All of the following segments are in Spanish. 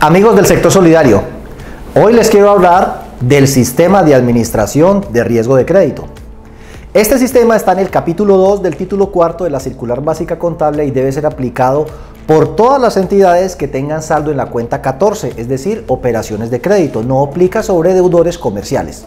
Amigos del sector solidario, hoy les quiero hablar del sistema de administración de riesgo de crédito. Este sistema está en el capítulo 2 del título 4 de la circular básica contable y debe ser aplicado por todas las entidades que tengan saldo en la cuenta 14, es decir, operaciones de crédito. No aplica sobre deudores comerciales.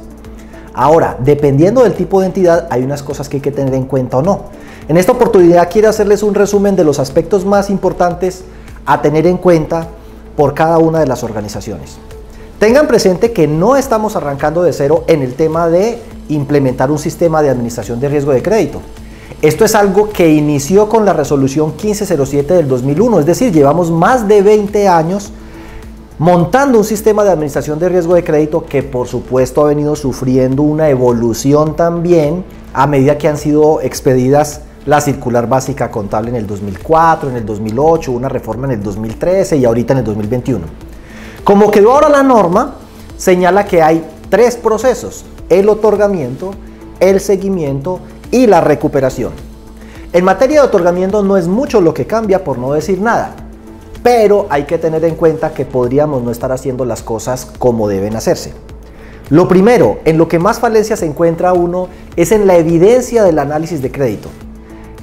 Ahora, dependiendo del tipo de entidad, hay unas cosas que hay que tener en cuenta o no. En esta oportunidad quiero hacerles un resumen de los aspectos más importantes a tener en cuenta por cada una de las organizaciones. Tengan presente que no estamos arrancando de cero en el tema de implementar un sistema de administración de riesgo de crédito. Esto es algo que inició con la resolución 1507 del 2001, es decir, llevamos más de 20 años montando un sistema de administración de riesgo de crédito que por supuesto ha venido sufriendo una evolución también a medida que han sido expedidas la circular básica contable en el 2004, en el 2008, una reforma en el 2013 y ahorita en el 2021. Como quedó ahora la norma, señala que hay tres procesos: el otorgamiento, el seguimiento y la recuperación. En materia de otorgamiento no es mucho lo que cambia, por no decir nada, pero hay que tener en cuenta que podríamos no estar haciendo las cosas como deben hacerse. Lo primero, en lo que más falencia se encuentra uno, es en la evidencia del análisis de crédito.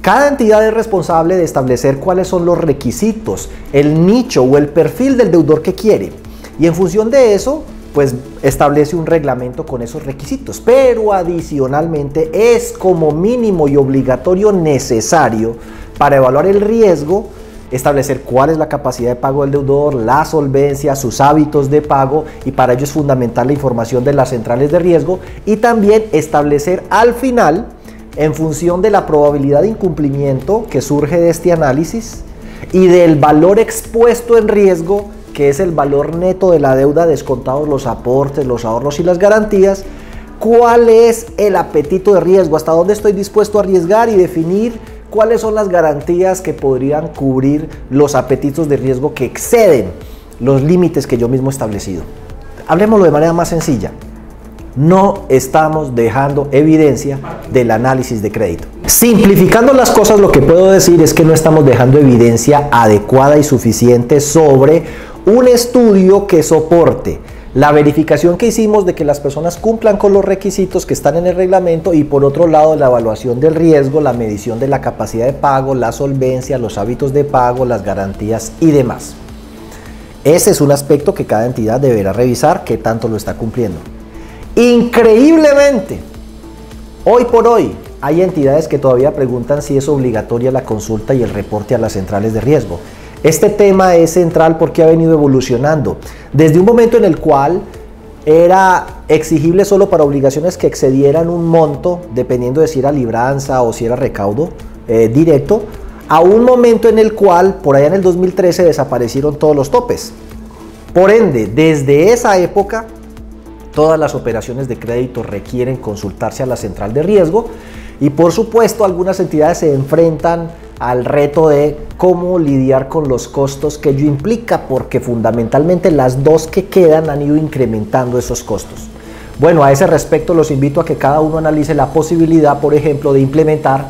Cada entidad es responsable de establecer cuáles son los requisitos, el nicho o el perfil del deudor que quiere, y en función de eso, pues establece un reglamento con esos requisitos. Pero adicionalmente es como mínimo y obligatorio necesario para evaluar el riesgo, establecer cuál es la capacidad de pago del deudor, la solvencia, sus hábitos de pago, y para ello es fundamental la información de las centrales de riesgo, y también establecer al final, en función de la probabilidad de incumplimiento que surge de este análisis y del valor expuesto en riesgo, que es el valor neto de la deuda descontados los aportes, los ahorros y las garantías, cuál es el apetito de riesgo, hasta dónde estoy dispuesto a arriesgar, y definir cuáles son las garantías que podrían cubrir los apetitos de riesgo que exceden los límites que yo mismo he establecido. Hablemoslo de manera más sencilla. No estamos dejando evidencia del análisis de crédito. Simplificando las cosas, lo que puedo decir es que no estamos dejando evidencia adecuada y suficiente sobre un estudio que soporte la verificación que hicimos de que las personas cumplan con los requisitos que están en el reglamento, y por otro lado la evaluación del riesgo, la medición de la capacidad de pago, la solvencia, los hábitos de pago, las garantías y demás. Ese es un aspecto que cada entidad deberá revisar qué tanto lo está cumpliendo. Increíblemente, hoy por hoy hay entidades que todavía preguntan si es obligatoria la consulta y el reporte a las centrales de riesgo. Este tema es central porque ha venido evolucionando desde un momento en el cual era exigible solo para obligaciones que excedieran un monto, dependiendo de si era libranza o si era recaudo directo, a un momento en el cual por allá en el 2013 desaparecieron todos los topes. Por ende, desde esa época todas las operaciones de crédito requieren consultarse a la central de riesgo, y por supuesto algunas entidades se enfrentan al reto de cómo lidiar con los costos que ello implica, porque fundamentalmente las dos que quedan han ido incrementando esos costos. Bueno, a ese respecto los invito a que cada uno analice la posibilidad, por ejemplo, de implementar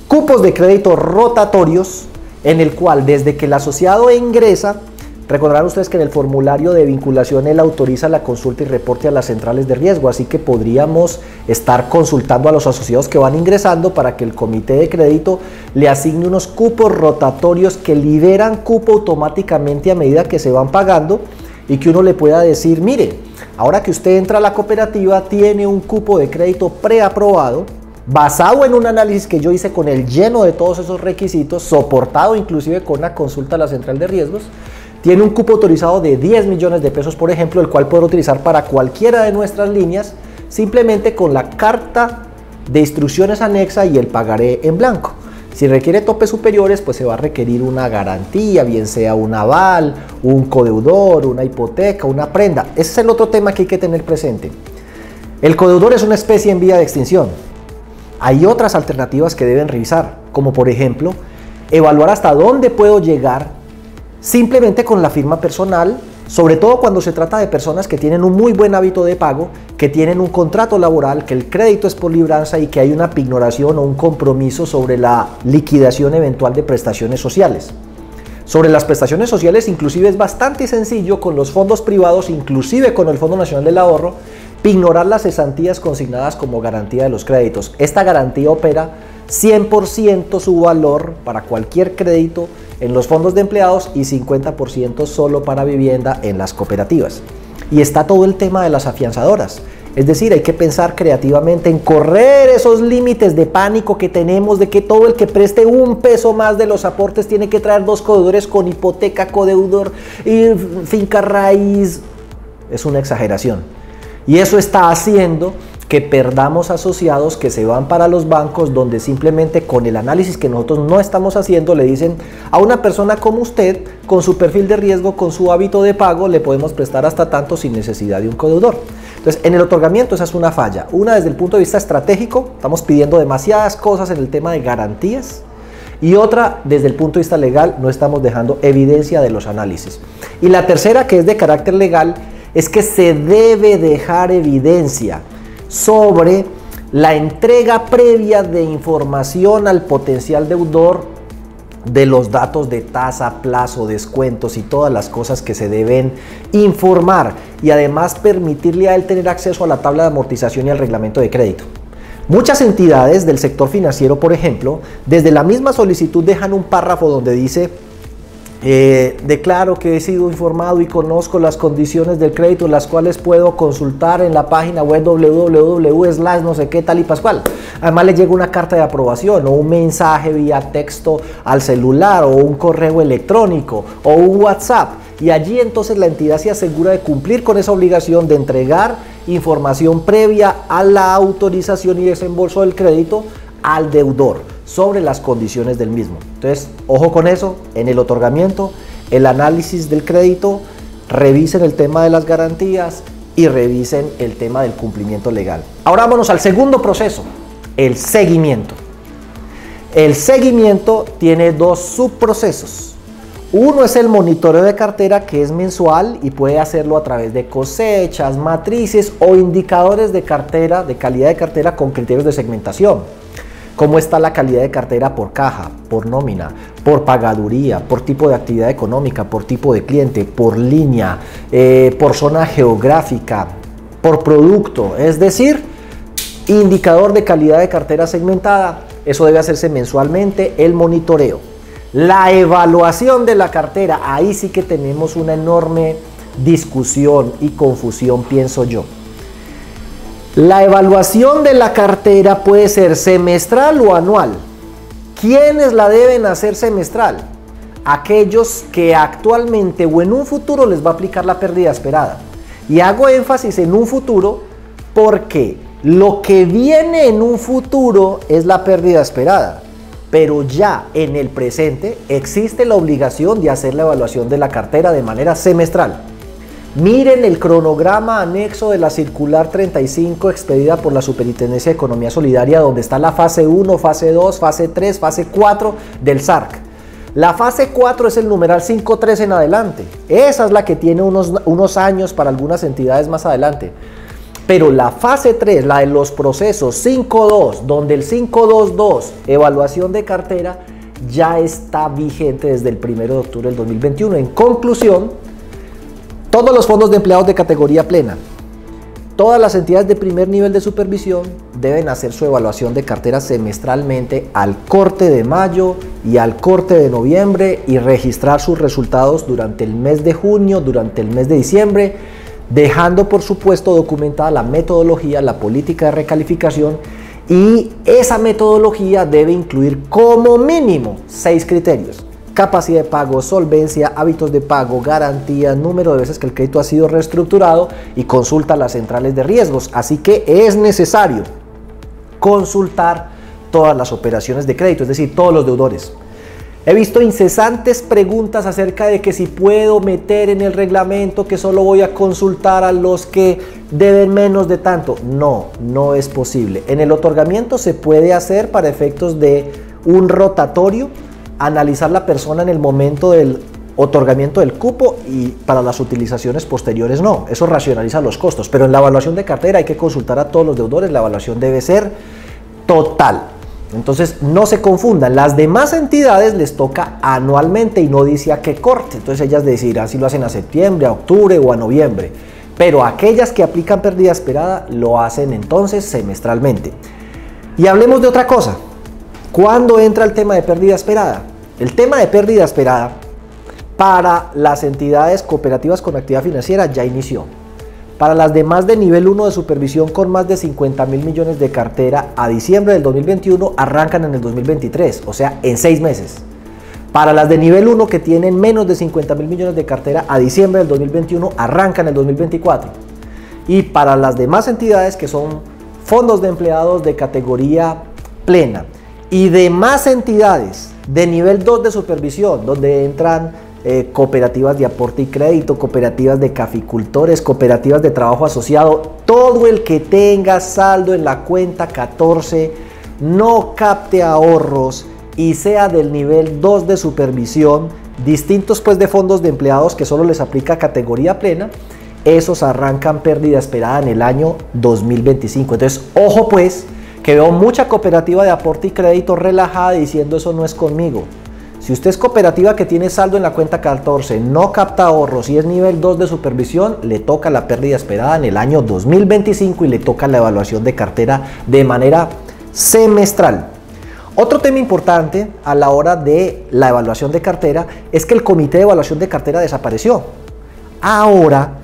cupos de crédito rotatorios, en el cual desde que el asociado ingresa, recordarán ustedes que en el formulario de vinculación él autoriza la consulta y reporte a las centrales de riesgo, así que podríamos estar consultando a los asociados que van ingresando para que el comité de crédito le asigne unos cupos rotatorios que liberan cupo automáticamente a medida que se van pagando, y que uno le pueda decir: mire, ahora que usted entra a la cooperativa tiene un cupo de crédito preaprobado, basado en un análisis que yo hice con el lleno de todos esos requisitos, soportado inclusive con una consulta a la central de riesgos. Tiene un cupo autorizado de 10 millones de pesos, por ejemplo, el cual podrá utilizar para cualquiera de nuestras líneas, simplemente con la carta de instrucciones anexa y el pagaré en blanco. Si requiere topes superiores, pues se va a requerir una garantía, bien sea un aval, un codeudor, una hipoteca, una prenda. Ese es el otro tema que hay que tener presente. El codeudor es una especie en vía de extinción. Hay otras alternativas que deben revisar, como por ejemplo, evaluar hasta dónde puedo llegar simplemente con la firma personal, sobre todo cuando se trata de personas que tienen un muy buen hábito de pago, que tienen un contrato laboral, que el crédito es por libranza y que hay una pignoración o un compromiso sobre la liquidación eventual de prestaciones sociales. Sobre las prestaciones sociales, inclusive es bastante sencillo con los fondos privados, inclusive con el Fondo Nacional del Ahorro, ignorar las cesantías consignadas como garantía de los créditos. Esta garantía opera 100% su valor para cualquier crédito en los fondos de empleados y 50% solo para vivienda en las cooperativas. Y está todo el tema de las afianzadoras. Es decir, hay que pensar creativamente en correr esos límites de pánico que tenemos de que todo el que preste un peso más de los aportes tiene que traer 2 codeudores con hipoteca, codeudor y finca raíz. Es una exageración. Y eso está haciendo que perdamos asociados que se van para los bancos, donde simplemente con el análisis que nosotros no estamos haciendo le dicen a una persona como usted, con su perfil de riesgo, con su hábito de pago, le podemos prestar hasta tanto sin necesidad de un codeudor. Entonces, en el otorgamiento esa es una falla. Una, desde el punto de vista estratégico, estamos pidiendo demasiadas cosas en el tema de garantías. Y otra, desde el punto de vista legal, no estamos dejando evidencia de los análisis. Y la tercera, que es de carácter legal, es que se debe dejar evidencia sobre la entrega previa de información al potencial deudor de los datos de tasa, plazo, descuentos y todas las cosas que se deben informar, y además permitirle a él tener acceso a la tabla de amortización y al reglamento de crédito. Muchas entidades del sector financiero, por ejemplo, desde la misma solicitud dejan un párrafo donde dice: declaro que he sido informado y conozco las condiciones del crédito, las cuales puedo consultar en la página web www/ no sé qué tal y pascual. Además le llega una carta de aprobación o un mensaje vía texto al celular o un correo electrónico o un WhatsApp, y allí entonces la entidad se asegura de cumplir con esa obligación de entregar información previa a la autorización y desembolso del crédito al deudor sobre las condiciones del mismo. Entonces, ojo con eso, en el otorgamiento, el análisis del crédito, revisen el tema de las garantías y revisen el tema del cumplimiento legal. Ahora vámonos al segundo proceso, el seguimiento. El seguimiento tiene 2 subprocesos. Uno es el monitoreo de cartera, que es mensual y puede hacerlo a través de cosechas, matrices o indicadores de cartera, de calidad de cartera con criterios de segmentación. ¿Cómo está la calidad de cartera por caja, por nómina, por pagaduría, por tipo de actividad económica, por tipo de cliente, por línea, por zona geográfica, por producto? Es decir, indicador de calidad de cartera segmentada. Eso debe hacerse mensualmente. El monitoreo. La evaluación de la cartera. Ahí sí que tenemos una enorme discusión y confusión, pienso yo. La evaluación de la cartera puede ser semestral o anual. ¿Quiénes la deben hacer semestral? Aquellos que actualmente o en un futuro les va a aplicar la pérdida esperada. Y hago énfasis en un futuro porque lo que viene en un futuro es la pérdida esperada. Pero ya en el presente existe la obligación de hacer la evaluación de la cartera de manera semestral. Miren el cronograma anexo de la circular 35 expedida por la Superintendencia de Economía Solidaria, donde está la fase 1, fase 2, fase 3, fase 4 del SARC. La fase 4 es el numeral 5.3 en adelante. Esa es la que tiene unos años para algunas entidades más adelante. Pero la fase 3, la de los procesos 5.2, donde el 5.2.2, evaluación de cartera, ya está vigente desde el 1 de octubre del 2021. En conclusión, todos los fondos de empleados de categoría plena, todas las entidades de primer nivel de supervisión deben hacer su evaluación de cartera semestralmente al corte de mayo y al corte de noviembre, y registrar sus resultados durante el mes de junio, durante el mes de diciembre, dejando por supuesto documentada la metodología, la política de recalificación, y esa metodología debe incluir como mínimo 6 criterios. Capacidad de pago, solvencia, hábitos de pago, garantía, número de veces que el crédito ha sido reestructurado y consulta a las centrales de riesgos. Así que es necesario consultar todas las operaciones de crédito, es decir, todos los deudores. He visto incesantes preguntas acerca de que si puedo meter en el reglamento que solo voy a consultar a los que deben menos de tanto. No, no es posible. En el otorgamiento se puede hacer para efectos de un rotatorio, analizar la persona en el momento del otorgamiento del cupo, y para las utilizaciones posteriores no. Eso racionaliza los costos, pero en la evaluación de cartera hay que consultar a todos los deudores. La evaluación debe ser total. Entonces no se confundan, las demás entidades les toca anualmente y no dice a qué corte, entonces ellas decidirán si lo hacen a septiembre, a octubre o a noviembre, pero aquellas que aplican pérdida esperada lo hacen entonces semestralmente. Y hablemos de otra cosa, ¿cuándo entra el tema de pérdida esperada? El tema de pérdida esperada para las entidades cooperativas con actividad financiera ya inició. Para las demás de nivel 1 de supervisión con más de 50.000 millones de cartera a diciembre del 2021 arrancan en el 2023, o sea, en 6 meses. Para las de nivel 1 que tienen menos de 50.000 millones de cartera a diciembre del 2021 arrancan en el 2024. Y para las demás entidades que son fondos de empleados de categoría plena y demás entidades de nivel 2 de supervisión, donde entran cooperativas de aporte y crédito, cooperativas de caficultores, cooperativas de trabajo asociado, todo el que tenga saldo en la cuenta 14, no capte ahorros y sea del nivel 2 de supervisión, distintos pues de fondos de empleados que solo les aplica categoría plena, esos arrancan pérdida esperada en el año 2025. Entonces, ojo pues, que veo mucha cooperativa de aporte y crédito relajada diciendo eso no es conmigo. Si usted es cooperativa que tiene saldo en la cuenta 14, no capta ahorros y es nivel 2 de supervisión, le toca la pérdida esperada en el año 2025 y le toca la evaluación de cartera de manera semestral. Otro tema importante a la hora de la evaluación de cartera es que el comité de evaluación de cartera desapareció. Ahora,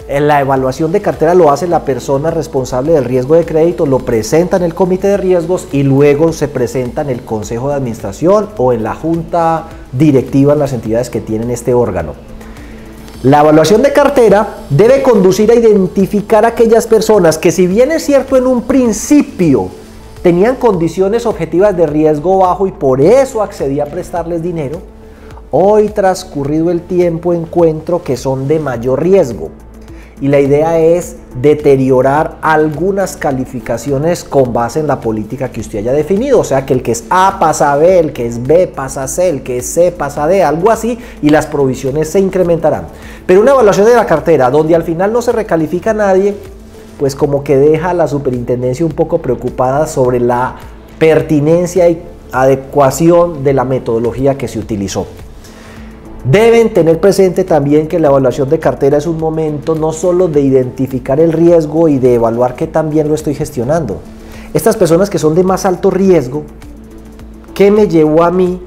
la evaluación de cartera lo hace la persona responsable del riesgo de crédito, lo presenta en el comité de riesgos y luego se presenta en el consejo de administración o en la junta directiva en las entidades que tienen este órgano. La evaluación de cartera debe conducir a identificar a aquellas personas que, si bien es cierto en un principio tenían condiciones objetivas de riesgo bajo y por eso accedí a prestarles dinero, hoy transcurrido el tiempo encuentro que son de mayor riesgo. Y la idea es deteriorar algunas calificaciones con base en la política que usted haya definido. O sea, que el que es A pasa a B, el que es B pasa a C, el que es C pasa a D, algo así, y las provisiones se incrementarán. Pero una evaluación de la cartera donde al final no se recalifica a nadie, pues como que deja a la superintendencia un poco preocupada sobre la pertinencia y adecuación de la metodología que se utilizó. Deben tener presente también que la evaluación de cartera es un momento no solo de identificar el riesgo y de evaluar que también lo estoy gestionando. Estas personas que son de más alto riesgo, ¿qué me llevó a mí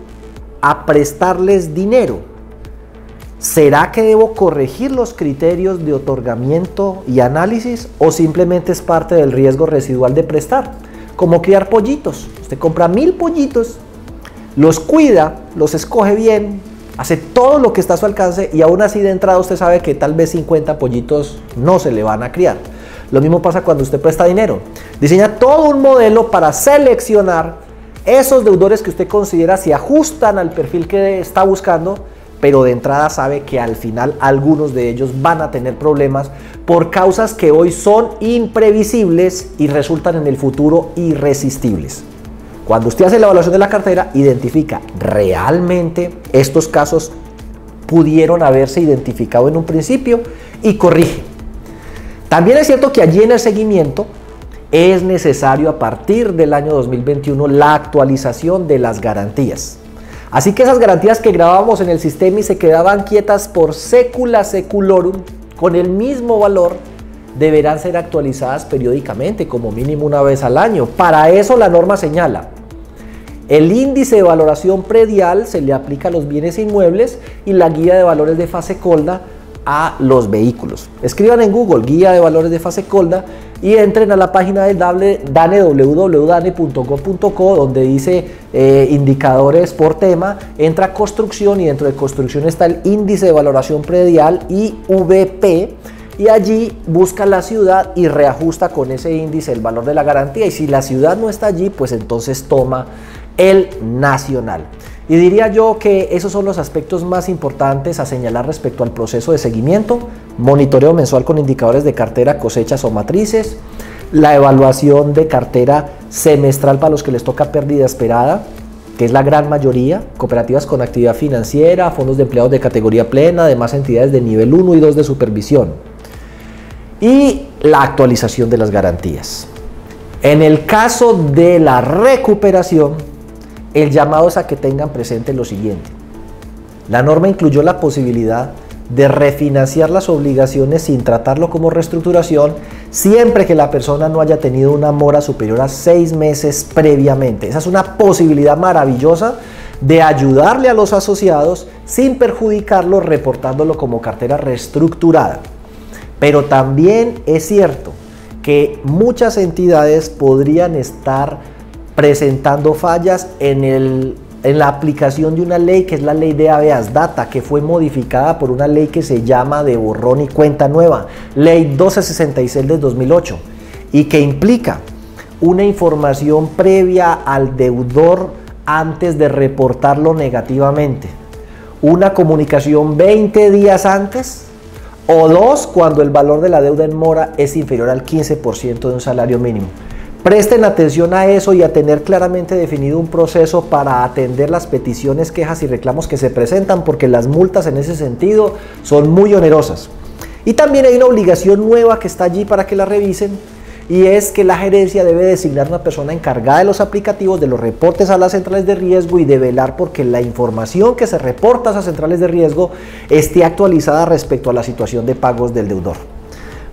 a prestarles dinero? ¿Será que debo corregir los criterios de otorgamiento y análisis o simplemente es parte del riesgo residual de prestar? Como criar pollitos. Usted compra 1000 pollitos, los cuida, los escoge bien, hace todo lo que está a su alcance y aún así de entrada usted sabe que tal vez 50 pollitos no se le van a criar. Lo mismo pasa cuando usted presta dinero. Diseña todo un modelo para seleccionar esos deudores que usted considera se ajustan al perfil que está buscando, pero de entrada sabe que al final algunos de ellos van a tener problemas por causas que hoy son imprevisibles y resultan en el futuro irresistibles. Cuando usted hace la evaluación de la cartera, identifica realmente estos casos pudieron haberse identificado en un principio y corrige. También es cierto que allí en el seguimiento es necesario a partir del año 2021 la actualización de las garantías. Así que esas garantías que grabábamos en el sistema y se quedaban quietas por secula seculorum con el mismo valor, deberán ser actualizadas periódicamente, como mínimo una vez al año. Para eso la norma señala: el índice de valoración predial se le aplica a los bienes inmuebles y la guía de valores de fase colda a los vehículos. Escriban en Google guía de valores de fase colda y entren a la página del DANE, www.dane.gov.co, donde dice indicadores por tema, entra construcción y dentro de construcción está el índice de valoración predial IVP. Y allí busca la ciudad y reajusta con ese índice el valor de la garantía. Y si la ciudad no está allí, pues entonces toma el nacional. Y diría yo que esos son los aspectos más importantes a señalar respecto al proceso de seguimiento: monitoreo mensual con indicadores de cartera, cosechas o matrices, la evaluación de cartera semestral para los que les toca pérdida esperada, que es la gran mayoría, cooperativas con actividad financiera, fondos de empleados de categoría plena, además entidades de nivel 1 y 2 de supervisión. Y la actualización de las garantías. En el caso de la recuperación, el llamado es a que tengan presente lo siguiente. La norma incluyó la posibilidad de refinanciar las obligaciones sin tratarlo como reestructuración, siempre que la persona no haya tenido una mora superior a 6 meses previamente. Esa es una posibilidad maravillosa de ayudarle a los asociados sin perjudicarlo, reportándolo como cartera reestructurada. Pero también es cierto que muchas entidades podrían estar presentando fallas en la aplicación de una ley que es la ley de habeas data, que fue modificada por una ley que se llama de borrón y cuenta nueva, ley 1266 del 2008, y que implica una información previa al deudor antes de reportarlo negativamente, una comunicación 20 días antes, o 2 cuando el valor de la deuda en mora es inferior al 15% de un salario mínimo. Presten atención a eso y a tener claramente definido un proceso para atender las peticiones, quejas y reclamos que se presentan, porque las multas en ese sentido son muy onerosas. Y también hay una obligación nueva que está allí para que la revisen, y es que la gerencia debe designar una persona encargada de los aplicativos de los reportes a las centrales de riesgo y de velar porque la información que se reporta a esas centrales de riesgo esté actualizada respecto a la situación de pagos del deudor.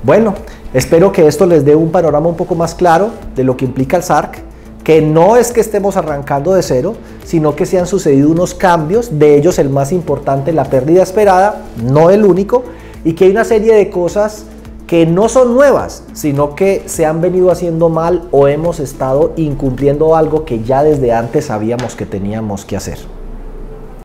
Bueno, espero que esto les dé un panorama un poco más claro de lo que implica el SARC, que no es que estemos arrancando de cero, sino que se han sucedido unos cambios, de ellos el más importante, la pérdida esperada, no el único, y que hay una serie de cosas que no son nuevas, sino que se han venido haciendo mal o hemos estado incumpliendo algo que ya desde antes sabíamos que teníamos que hacer.